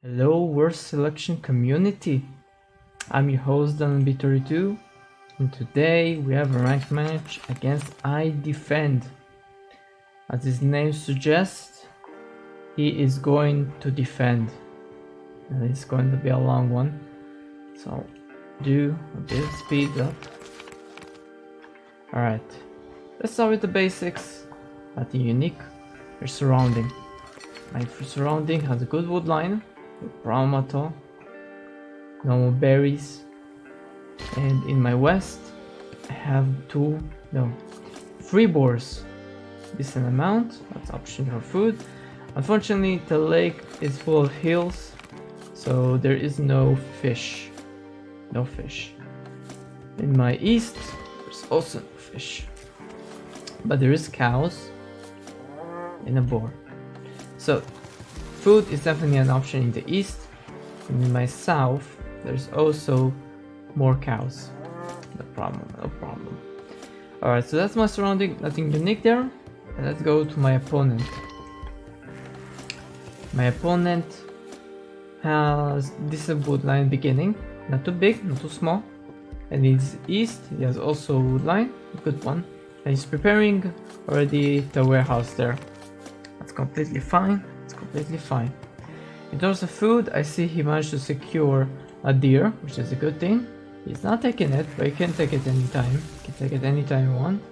Hello, Worst Selection community. I'm your host, DanB32, and today we have a ranked match against Idefend. As his name suggests, he is going to defend, and it's going to be a long one. So, do a bit of speed up. Alright, let's start with the basics. Nothing unique. Your surrounding. My surrounding has a good wood line. No problem at all. Normal berries. And in my west, I have three boars. Decent amount, that's option for food. Unfortunately, the lake is full of hills, so there is no fish. No fish. In my east, there's also no fish. But there is cows and a boar. So, food is definitely an option in the east, and in my south there's also more cows. No problem, no problem. Alright, so that's my surrounding, nothing unique there. And let's go to my opponent. My opponent has this wood line beginning, not too big, not too small. And in his east he has also a wood line, a good one. And he's preparing already the warehouse there. That's completely fine. Completely fine. In terms of food, I see he managed to secure a deer, which is a good thing. He's not taking it, but he can take it anytime. He can take it anytime he wants.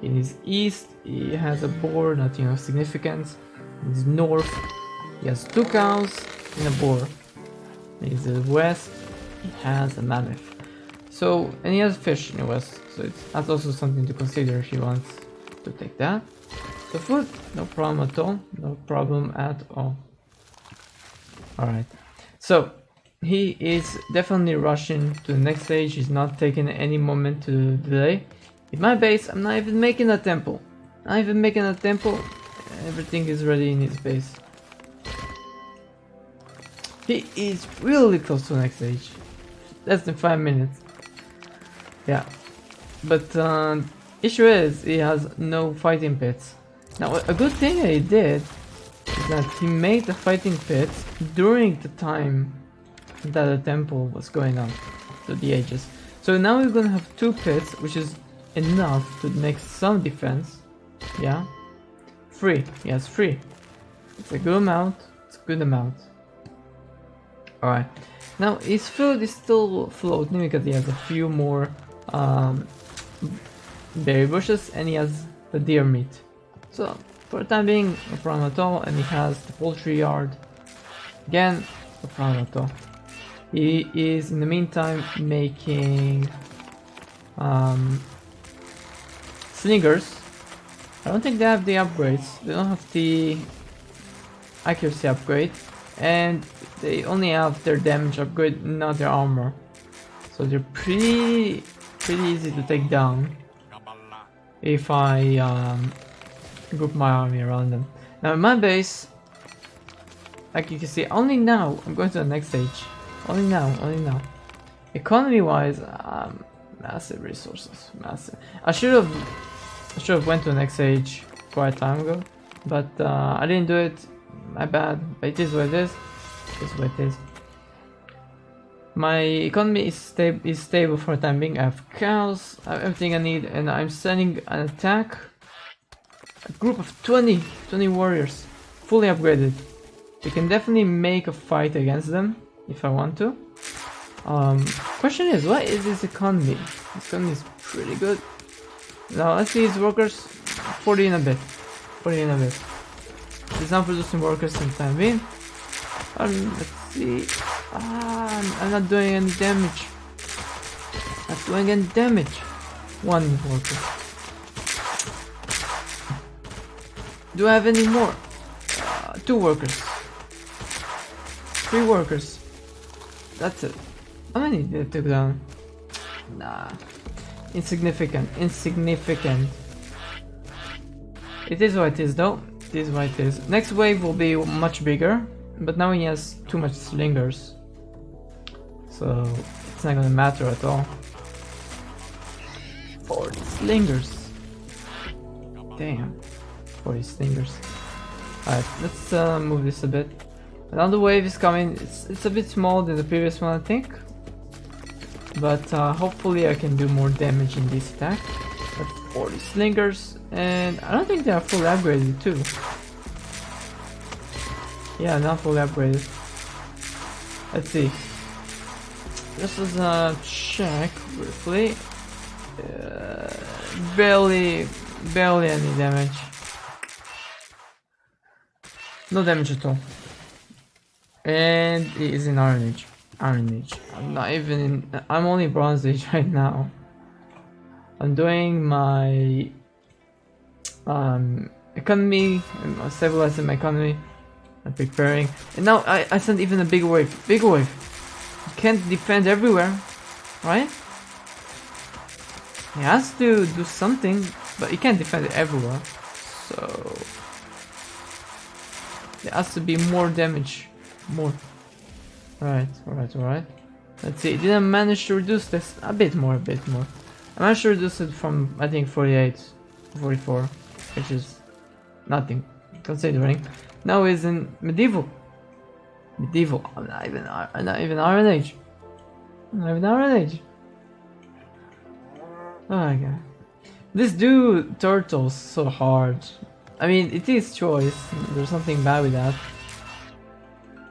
In his east, he has a boar, nothing of significance. In his north, he has two cows and a boar. In his west, he has a mammoth. So, and he has fish in the west, so that's also something to consider if he wants to take that. So food, no problem at all, no problem at all. Alright, so he is definitely rushing to the next stage, he's not taking any moment to delay. In my base, I'm not even making a temple. Not even making a temple, everything is ready in his base. He is really close to the next stage, less than 5 minutes. Yeah, but issue is, he has no fighting pits. Now, a good thing that he did is that he made the fighting pits during the time that the temple was going on through the ages. So now we're gonna have two pits, which is enough to make some defense. Yeah, free. Yes, free. It's a good amount. It's a good amount. All right. Now his food is still floating because he has a few more berry bushes and he has the deer meat. So, for the time being, no problem at all, and he has the poultry yard. Again, no problem at all. He is, in the meantime, making slingers. I don't think they have the upgrades. They don't have the accuracy upgrade, and they only have their damage upgrade, not their armor. So they're pretty easy to take down if I group my army around them. Now in my base, like you can see, only now I'm going to the next stage. Only now. Economy wise, massive resources, massive. I should have went to the next stage quite a time ago, but I didn't do it. My bad. But it is what it is. It is what it is. My economy is stable for the time being. I have cows, I have everything I need, and I'm sending an attack. A group of 20 warriors, fully upgraded. We can definitely make a fight against them if I want to. Question is, what is his economy? His economy is pretty good. Now let's see his workers. 40 in a bit. He's not producing workers in the time being. Let's see. I'm not doing any damage. Not doing any damage. One worker. Do I have any more? 2 workers. 3 workers. That's it. How many did I take down? Nah. Insignificant. It is what it is though. It is what it is. Next wave will be much bigger. But now he has too much slingers. So it's not gonna matter at all. 40 slingers. Damn. For his slingers. Alright, let's move this a bit. Another wave is coming. It's a bit smaller than the previous one, I think. But hopefully I can do more damage in this attack. But 40 slingers, and I don't think they are fully upgraded too. Yeah, not fully upgraded. Let's see. Just as a check briefly. Barely any damage. No damage at all. And it is in Iron Age. Iron Age. I'm not even in. I'm only Bronze Age right now. I'm doing my economy. I'm stabilizing my economy. I'm preparing. And now I sent even a big wave. Big wave. You can't defend everywhere, right? He has to do something, but he can't defend it everywhere. So there has to be more damage. More. Alright. Let's see, it didn't manage to reduce this a bit more. I managed to reduce it from, I think, 48 to 44, which is nothing, considering. Now it's in medieval. I'm not even Iron Age. Oh my god. This dude turtles so hard. I mean, it is choice. There's nothing bad with that.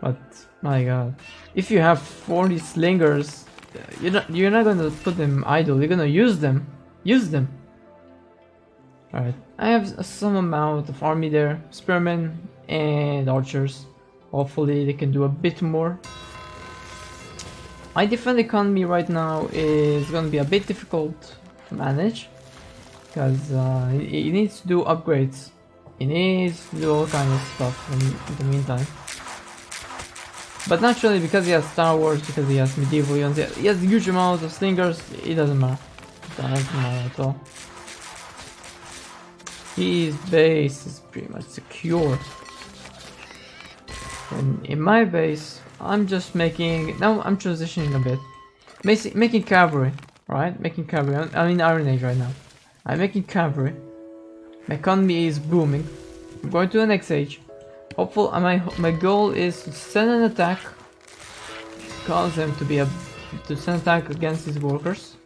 But my god, if you have 40 slingers, you're not gonna put them idle. You're gonna use them. Alright, I have some amount of army there, spearmen and archers. Hopefully they can do a bit more. My defense economy right now is gonna be a bit difficult to manage, because it needs to do upgrades. It needs to do all kinds of stuff in the meantime. But naturally, because he has Star Wars, because he has medieval, he has a huge amount of slingers, it doesn't matter. It doesn't matter at all. His base is pretty much secure. And in my base, I'm just making... Now I'm transitioning a bit. Making cavalry, right? Making cavalry. I'm in Iron Age right now. I'm making cavalry. My economy is booming. I'm going to the next age. Hopefully, my goal is to send an attack, cause them to send an attack against these workers,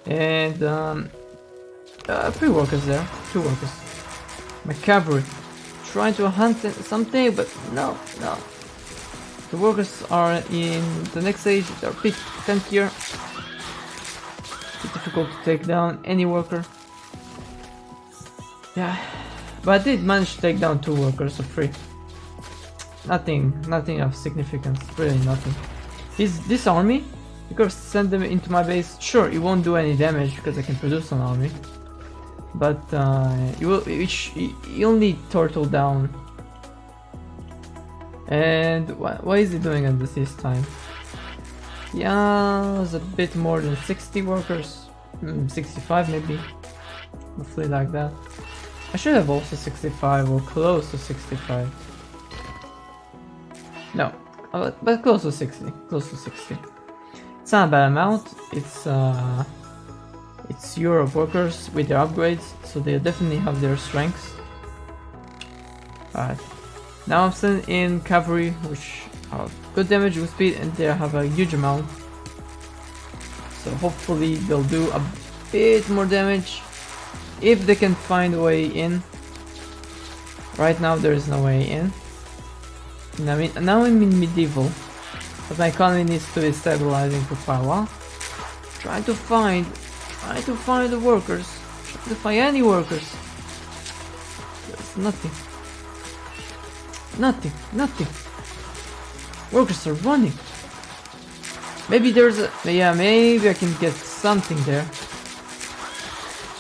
and 3 workers there, 2 workers. My cavalry trying to hunt something, but no. The workers are in the next stage. They're a bit tankier. It's difficult to take down any worker. Yeah. But I did manage to take down 2 workers of 3. Nothing of significance, really nothing. This army, you could send them into my base. Sure, it won't do any damage because I can produce an army. But you'll need turtle down. And what is he doing at this time? Yeah, it's a bit more than 60 workers. 65 maybe. Roughly like that. I should have also 65 or close to 65. No, but close to 60. It's not a bad amount. It's Europe workers with their upgrades, so they definitely have their strengths. Alright, now I'm sending in cavalry, which have good damage with speed, and they have a huge amount. So hopefully they'll do a bit more damage. If they can find a way in. Right now there is no way in. And I mean, now I'm in medieval, but my economy needs to be stabilizing for quite a while. Trying to find the workers. Trying to find any workers. There's nothing. Workers are running. Maybe there's a... Yeah, maybe I can get something there.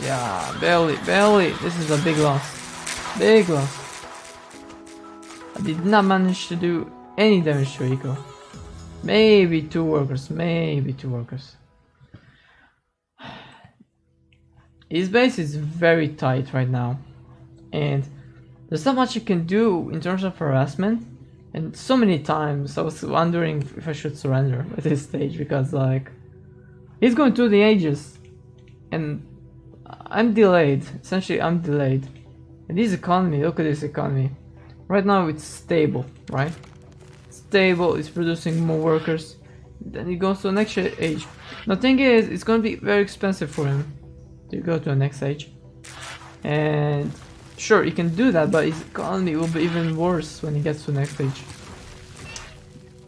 Yeah, barely. This is a big loss. I did not manage to do any damage to Eco. Maybe 2 workers. His base is very tight right now. And there's not much you can do in terms of harassment. And so many times I was wondering if I should surrender at this stage, because like he's going through the ages and I'm delayed. Essentially I'm delayed. And this economy, look at this economy. Right now it's stable, right? stable, it's producing more workers. Then he goes to the next age. The thing is, it's gonna be very expensive for him to go to the next age. And sure, he can do that, but his economy will be even worse when he gets to the next age.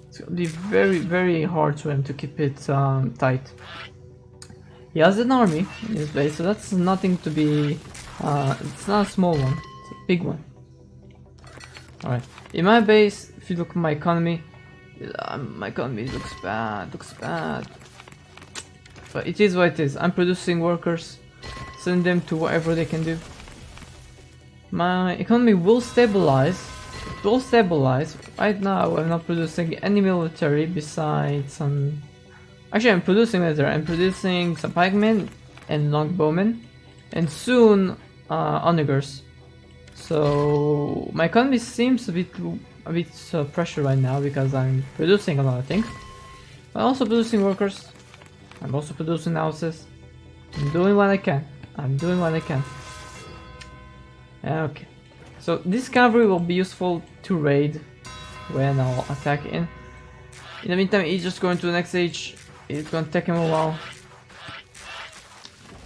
It's gonna be very, very hard for him to keep it tight. He has an army in his base, so that's nothing to be... it's not a small one, it's a big one. Alright, in my base, if you look at my economy looks bad. But it is what it is. I'm producing workers, send them to whatever they can do. My economy will stabilize. It will stabilize. Right now I'm not producing any military besides some... Actually, I'm producing military. I'm producing some pikemen and longbowmen, and soon onagers. So my economy seems a bit pressured right now because I'm producing a lot of things. I'm also producing workers. I'm also producing houses. I'm doing what I can. Okay. So this cavalry will be useful to raid when I'll attack in. In the meantime, he's just going to the next stage. It's gonna take him a while.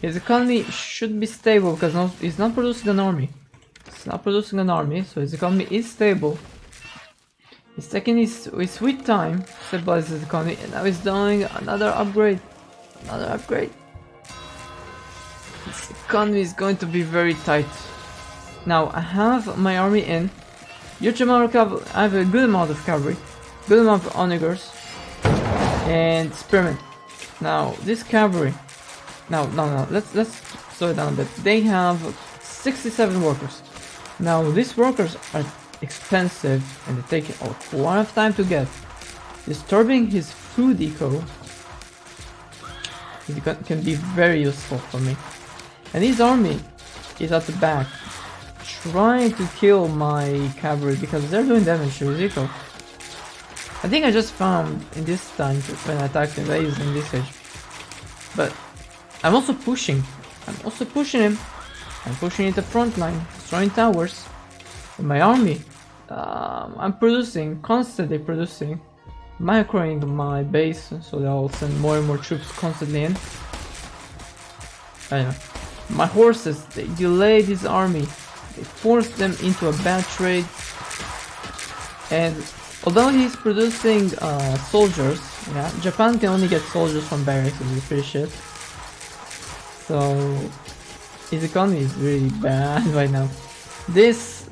His economy should be stable because he's not producing an army. So his economy is stable. He's taking his sweet time to stabilize his economy, and now he's doing another upgrade. His economy is going to be very tight. Now I have my army in. Huge amount of cavalry. I have a good amount of cavalry, good amount of onagers, and spearmen. Now this cavalry. No. Let's slow it down a bit. They have 67 workers. Now these workers are expensive and they take a lot of time to get. Disturbing his food eco can be very useful for me. And his army is at the back trying to kill my cavalry because they're doing damage to his eco. I think I just found in this time when I attacked him that he's in this age. But I'm also pushing him. I'm pushing in the front line, destroying towers. And my army, I'm constantly producing, macroing my base, so they'll send more and more troops constantly in. Anyway, my horses, they delayed his army, they forced them into a bad trade, and although he's producing soldiers, yeah, Japan can only get soldiers from barracks, which is pretty shit. So his economy is really bad right now. This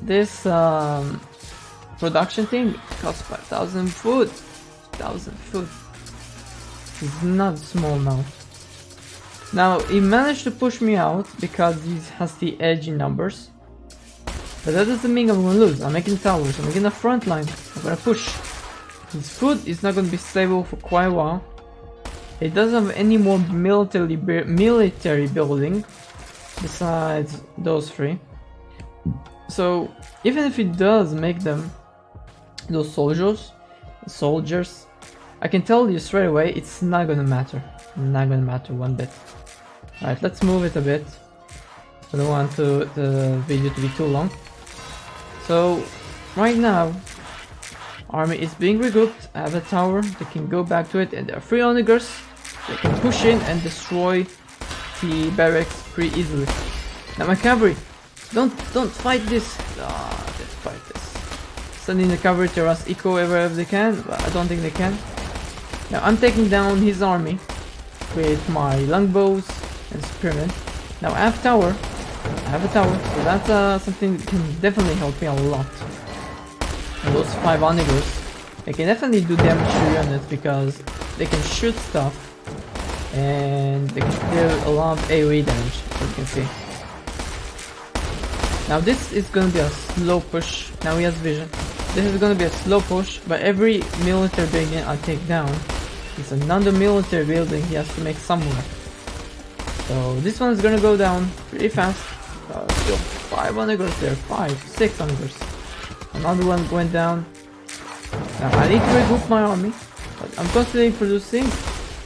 production thing costs 5,000 food. 1,000 food. It's not small now. Now he managed to push me out because he has the edge in numbers. But that doesn't mean I'm gonna lose. I'm making towers, I'm making a front line. I'm gonna push. His food is not gonna be stable for quite a while. It doesn't have any more military building besides those three. So even if it does make them those soldiers, I can tell you straight away it's not gonna matter. Not gonna matter one bit. Alright, let's move it a bit. I don't want the video to be too long. So right now army is being regrouped. I have a tower, they can go back to it, and there are 3 onagers. They can push in and destroy the barracks pretty easily. Now my cavalry, don't fight this. Let's fight this. Sending the cavalry to harass eco wherever they can, but I don't think they can. Now I'm taking down his army with my longbows and spearmen. Now I have a tower, so that's something that can definitely help me a lot. And those 5 onagers, they can definitely do damage to units because they can shoot stuff and they can do a lot of AoE damage, as you can see. Now this is gonna be a slow push. Now he has vision. This is gonna be a slow push, but every military building I take down is another military building he has to make somewhere. So this one is gonna go down pretty fast. Still 5 onagers there, 6 onagers. Another one went down. Now I need to regroup my army, but I'm constantly producing.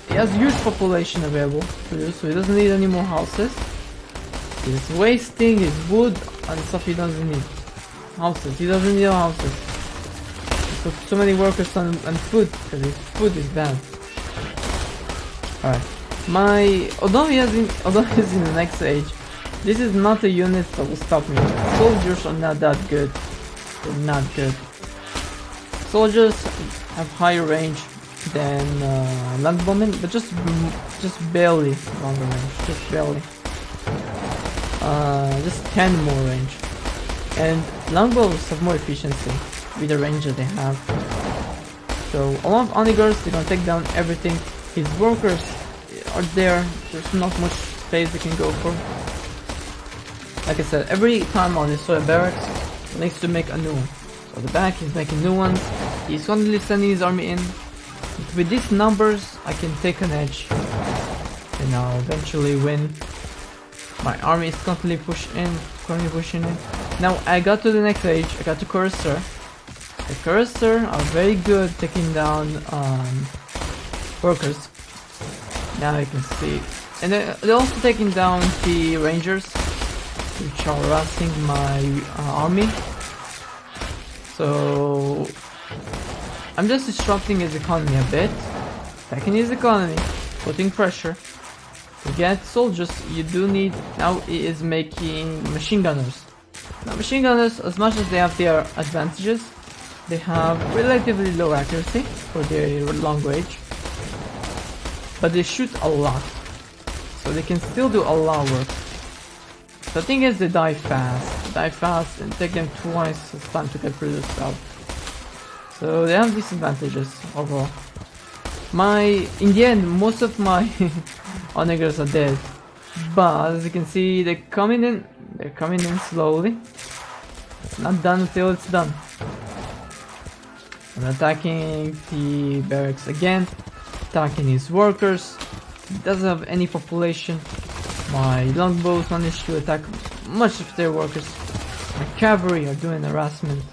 He has huge population available to produce, so he doesn't need any more houses. He's wasting his wood on stuff he doesn't need. Houses, he doesn't need houses. put so many workers on food, because his food is bad. Alright. Although he's in the next age, this is not a unit that will stop me. Soldiers are not that good. They're not good. Soldiers have higher range than longbowmen, but just barely longer range. Just barely. Just 10 more range. And longbows have more efficiency with the range that they have. So a lot of onagers, they're gonna take down everything. His workers are there. There's not much space they can go for. Like I said, every time I destroy a barracks, he needs to make a new one. So the back, he's making new ones. He's constantly sending his army in. With these numbers, I can take an edge. And I'll eventually win. My army is constantly pushing in. Now I got to the next age. I got to Cursor. The Cursor are very good taking down workers. Now you can see. And they're also taking down the Rangers, which are harassing my army. So I'm just disrupting his economy a bit, attacking his economy, putting pressure. To get soldiers, you do need. Now he is making machine gunners. Now machine gunners, as much as they have their advantages, they have relatively low accuracy for their long range, but they shoot a lot, so they can still do a lot of work. The thing is, they die fast, and take them twice as time to get produced out. So they have disadvantages overall. In the end, most of my onagers are dead, but as you can see, they're coming in slowly. It's not done until it's done. I'm attacking the barracks again, attacking his workers. He doesn't have any population. My longbows managed to attack much of their workers. My cavalry are doing harassment.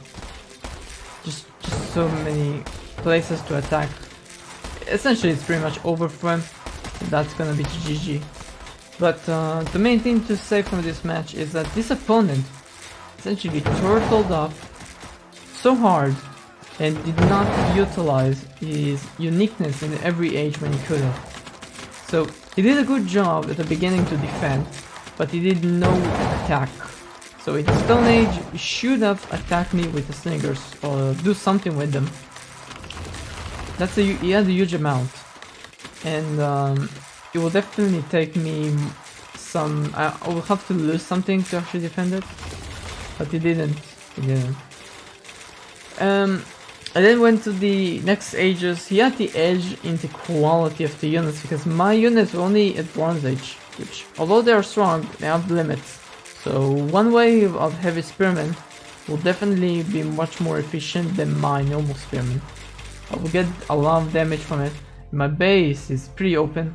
Just so many places to attack. Essentially, it's pretty much over for him. That's gonna be GG. But the main thing to say from this match is that this opponent essentially turtled up so hard and did not utilize his uniqueness in every age when he could have. So he did a good job at the beginning to defend, but he did no attack. So in the Stone Age, he should have attacked me with the Slingers or do something with them. He had a huge amount, and it will definitely take me some. I will have to lose something to actually defend it, but he didn't. I then went to the next ages. He had the edge in the quality of the units because my units were only at Bronze Age, which although they are strong, they have limits. So one wave of heavy spearmen will definitely be much more efficient than my normal spearmen. I will get a lot of damage from it. My base is pretty open,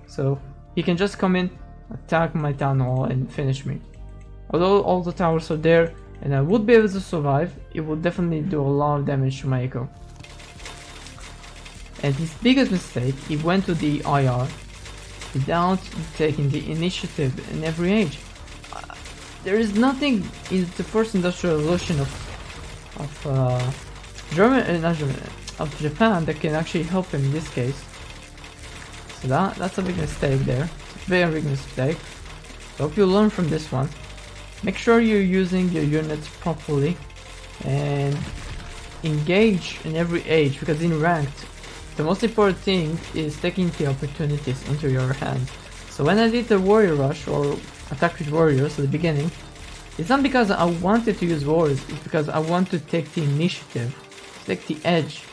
so he can just come in, attack my town hall and finish me. Although all the towers are there and I would be able to survive, it would definitely do a lot of damage to my echo. And his biggest mistake, he went to the IR without taking the initiative in every age. There is nothing in the first industrial revolution of Japan that can actually help him in this case. So that's a big mistake there. Very big mistake. So hope you learn from this one. Make sure you're using your units properly and engage in every age, because in ranked, the most important thing is taking the opportunities into your hand. So when I did the warrior rush or attack with warriors at the beginning, it's not because I wanted to use warriors, it's because I want to take the initiative, take the edge,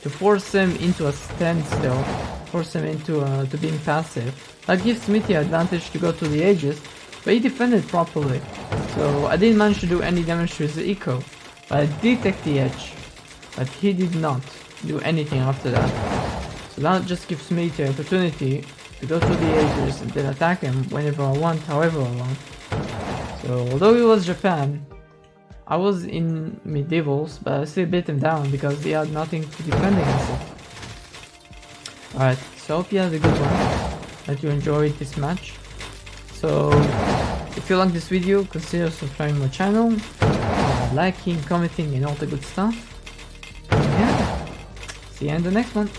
to force them into a standstill, force them into to being passive. That gives me the advantage to go to the ages, but he defended properly. So I didn't manage to do any damage to his eco, but I did take the edge, but he did not do anything after that. So that just gives me the opportunity to go to the ages and then attack him whenever I want, however I want. So although it was Japan, I was in medievals, but I still beat him down because he had nothing to defend against it. Alright, so I hope you had a good one, that you enjoyed this match. So if you like this video, consider subscribing my channel, liking, commenting and all the good stuff. See you in the next one.